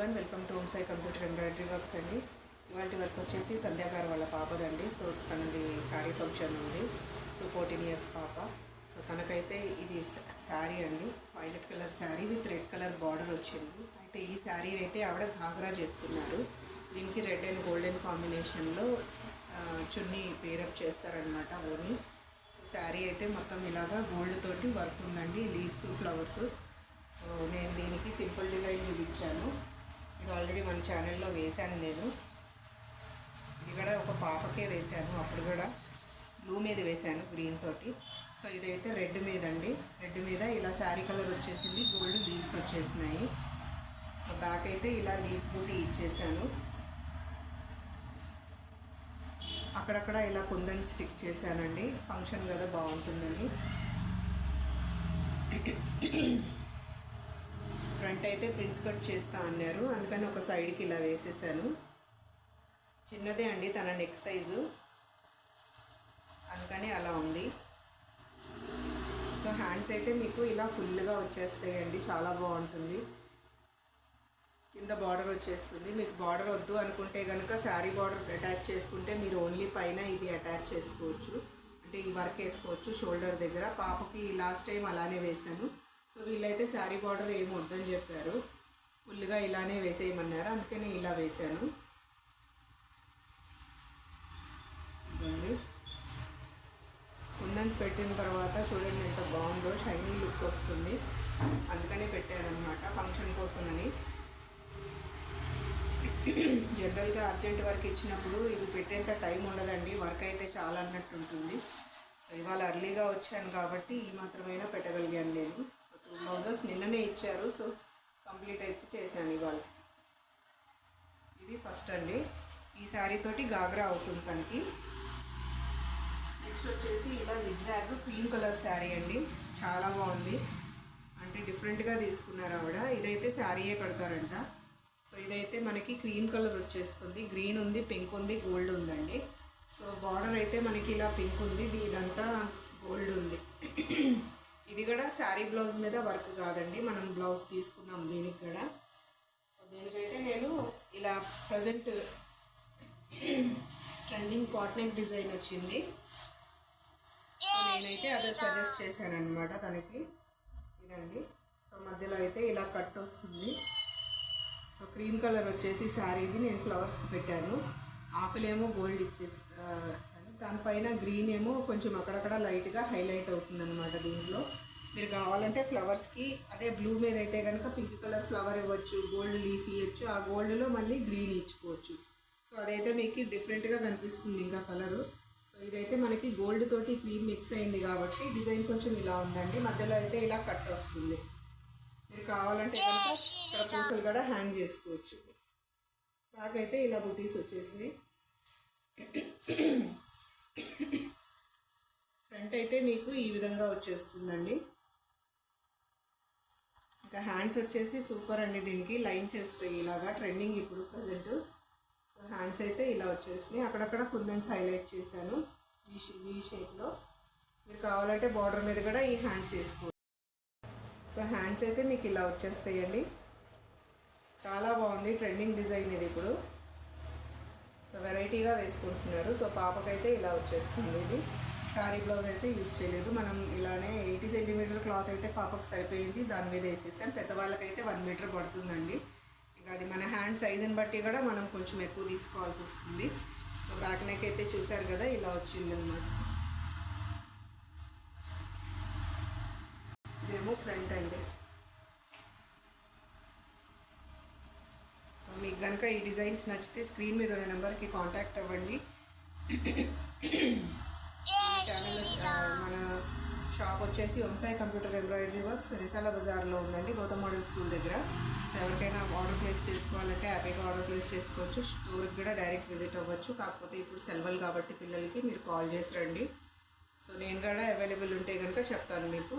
Everyone, welcome to Omsai computer embroidery works అండి. ఇవాళ work వచ్చేసి సంధ్యా గారు వాళ్ళ పాపదండి. తనది శారీ ఫంక్షన్ ఉంది. సో 14 ఇయర్స్ పాప. సో తనకైతే ఇది శారీ అండి, violet colour sari with red colour border వచ్చింది. అయితే ఈ శారీ అయితే ఆవిడ ఘాగ్రా చేస్తున్నారు. దీనికి రెడ్ అండ్ గోల్డెన్ కాంబినేషన్లో చున్నీ పేరప్ చేస్తారనమాట ఓని. సో శారీ అయితే మొత్తం ఇలాగా గోల్డ్ తోటి వర్క్ ఉందండి, లీవ్స్ ఫ్లవర్స్. సో నేను దీనికి సింపుల్ డిజైన్ చూపించాను. ఇది ఆల్రెడీ మన ఛానల్లో వేశాను నేను. ఇది కూడా ఒక పాపకే వేశాను, అప్పుడు కూడా బ్లూ మీద వేశాను గ్రీన్ తోటి. సో ఇదైతే రెడ్ మీద అండి. రెడ్ మీద ఇలా శారీ కలర్ వచ్చేసింది, గోల్డ్ లీవ్స్ వచ్చేసినాయి. సో బ్యాక్ అయితే ఇలా లీఫ్ బూటీ ఇచ్చేసాను. అక్కడక్కడ ఇలా కుందన్ స్టిక్ చేశానండి, ఫంక్షన్ కదా బాగుంటుందని. ఫ్రంట్ అయితే ప్రిన్స్ కట్ చేస్తా అన్నారు, అందుకని ఒక సైడ్కి ఇలా వేసేసాను. చిన్నదే అండి తన నెక్ సైజు, అందుకని అలా ఉంది. సో హ్యాండ్స్ అయితే మీకు ఇలా ఫుల్గా వచ్చేస్తాయండి, చాలా బాగుంటుంది. కింద బార్డర్ వచ్చేస్తుంది. మీకు బార్డర్ వద్దు అనుకుంటే కనుక శారీ బార్డర్ అటాచ్ చేసుకుంటే మీరు ఓన్లీ పైన ఇది అటాచ్ చేసుకోవచ్చు, అంటే ఈ వర్క్ వేసుకోవచ్చు షోల్డర్ దగ్గర. పాపకి లాస్ట్ టైం అలానే వేశాను. సో వీళ్ళైతే శారీ బార్డర్ ఏమి వద్దని చెప్పారు, ఫుల్గా ఇలానే వేసేయమన్నారు, అందుకని ఇలా వేశాను. కుందన్స్ పెట్టిన తర్వాత చూడండి ఎంత బాగుందో, షైనీ లుక్ వస్తుంది, అందుకని పెట్టారనమాట ఫంక్షన్ కోసమని. జనరల్గా అర్జెంట్ వర్క్ ఇచ్చినప్పుడు ఇది పెట్టేంత టైం ఉండదండి, వర్క్ అయితే చాలా అన్నట్టు ఉంటుంది. సో ఇవాళ అర్లీగా వచ్చాను కాబట్టి ఈ మాత్రమైనా పెట్టగలిగాను నేను. సో 2 బ్లౌజెస్ నిన్ననే ఇచ్చారు, సో కంప్లీట్ అయితే చేశాను ఇవాళ. ఇది ఫస్ట్ అండి, ఈ శారీ తోటి గాగ్రా అవుతుంది తనకి. నెక్స్ట్ వచ్చేసి ఇలా జిగ్జాగ్ క్రీమ్ కలర్ శారీ అండి, చాలా బాగుంది, అంటే డిఫరెంట్గా తీసుకున్నారు ఆవిడ. ఇదైతే శారీయే కడతారంట. సో ఇదైతే మనకి క్రీమ్ కలర్ వచ్చేస్తుంది, గ్రీన్ ఉంది, పింక్ ఉంది, గోల్డ్ ఉందండి. సో బార్డర్ అయితే మనకి ఇలా పింక్ ఉంది, ఇదంతా గోల్డ్ ఉంది. ఇది కూడా శారీ బ్లౌజ్ మీద వర్క్ కాదండి, మనం బ్లౌజ్ తీసుకున్నాం దీనికి కూడా. సో దీనికైతే నేను ఇలా present trending cut neck design వచ్చింది, నేనైతే అదే సజెస్ట్ చేశాను అనమాట తనకి. ఇదండి, సో మధ్యలో అయితే ఇలా కట్ వస్తుంది. సో క్రీమ్ కలర్ వచ్చేసి శారీది నేను ఫ్లవర్స్కి పెట్టాను. ఆకులేమో గోల్డ్ ఇచ్చేసాను, దానిపైన గ్రీన్ ఏమో కొంచెం అక్కడక్కడ లైట్గా హైలైట్ అవుతుంది అనమాట. దీంట్లో మీరు కావాలంటే ఫ్లవర్స్కి అదే బ్లూ మీద అయితే కనుక పింక్ కలర్ ఫ్లవర్ ఇవ్వచ్చు, గోల్డ్ లీఫ్ ఇవ్వచ్చు, ఆ గోల్డ్లో మళ్ళీ గ్రీన్ ఇచ్చుకోవచ్చు. సో అదైతే మీకు డిఫరెంట్గా కనిపిస్తుంది ఇంకా కలరు. సో ఇదైతే మనకి గోల్డ్ తోటి క్రీమ్ మిక్స్ అయింది కాబట్టి డిజైన్ కొంచెం ఇలా ఉందండి. మధ్యలో అయితే ఇలా కట్ వస్తుంది, మీరు కావాలంటే కనుక ఇక్కడ పూసలు కూడా హ్యాంగ్ చేసుకోవచ్చు. నాకైతే ఇలా బుటీస్ వచ్చేసి ఫ్రంట్ అయితే మీకు ఈ విధంగా వచ్చేస్తుందండి. ఇంకా హ్యాండ్స్ వచ్చేసి సూపర్ అండి, దీనికి లైన్స్ వేస్తాయి ఇలాగా, ట్రెండింగ్ ఇప్పుడు ప్రజెంట్. సో హ్యాండ్స్ అయితే ఇలా వచ్చేసినాయి, అక్కడక్కడ కుందన్స్ హైలైట్ చేశాను ఈ షేప్లో. మీరు కావాలంటే బార్డర్ మీద కూడా ఈ హ్యాండ్స్ వేసుకోవచ్చు. సో హ్యాండ్స్ అయితే మీకు ఇలా వచ్చేస్తాయండి, చాలా బాగుంది, ట్రెండింగ్ డిజైన్ ఇది ఇప్పుడు. సో వెరైటీగా వేసుకుంటున్నారు. సో పాపకైతే ఇలా వచ్చేస్తుంది. ఇది శారీ బ్లౌజ్ అయితే యూజ్ చేయలేదు, మనం ఇలానే 80 సెంటీమీటర్ క్లాత్ అయితే పాపకు సరిపోయింది, దాని మీద వేసేసాం. పెద్దవాళ్ళకైతే 1 మీటర్ పడుతుందండి. ఇంకా అది మన హ్యాండ్ సైజుని బట్టి కూడా మనం కొంచెం ఎక్కువ తీసుకోవాల్సి వస్తుంది. సో బ్యాక్ నెక్ అయితే చూసారు కదా ఇలా వచ్చింది అన్నమాట. ఇదేమో ఫ్రంట్ అండి. సో మీకు కనుక ఈ డిజైన్స్ నచ్చితే స్క్రీన్ మీద ఉన్న నెంబర్కి కాంటాక్ట్ అవ్వండి. మన షాప్ వచ్చేసి ఓంసాయి కంప్యూటర్ ఎంబ్రాయిడరీ వర్క్స్ రిసాల బజార్లో ఉందండి, గౌతమ్ మోడల్ స్కూల్ దగ్గర. సో ఎవరికైనా ఆర్డర్ ప్లేస్ చేసుకోవాలంటే హ్యాపీగా ఆర్డర్ ప్లేస్ చేసుకోవచ్చు, స్టోర్కి కూడా డైరెక్ట్ విజిట్ అవ్వచ్చు. కాకపోతే ఇప్పుడు సెలవులు కాబట్టి పిల్లలకి మీరు కాల్ చేసి రండి. సో నేను కూడా అవైలబుల్ ఉంటే కనుక చెప్తాను మీకు.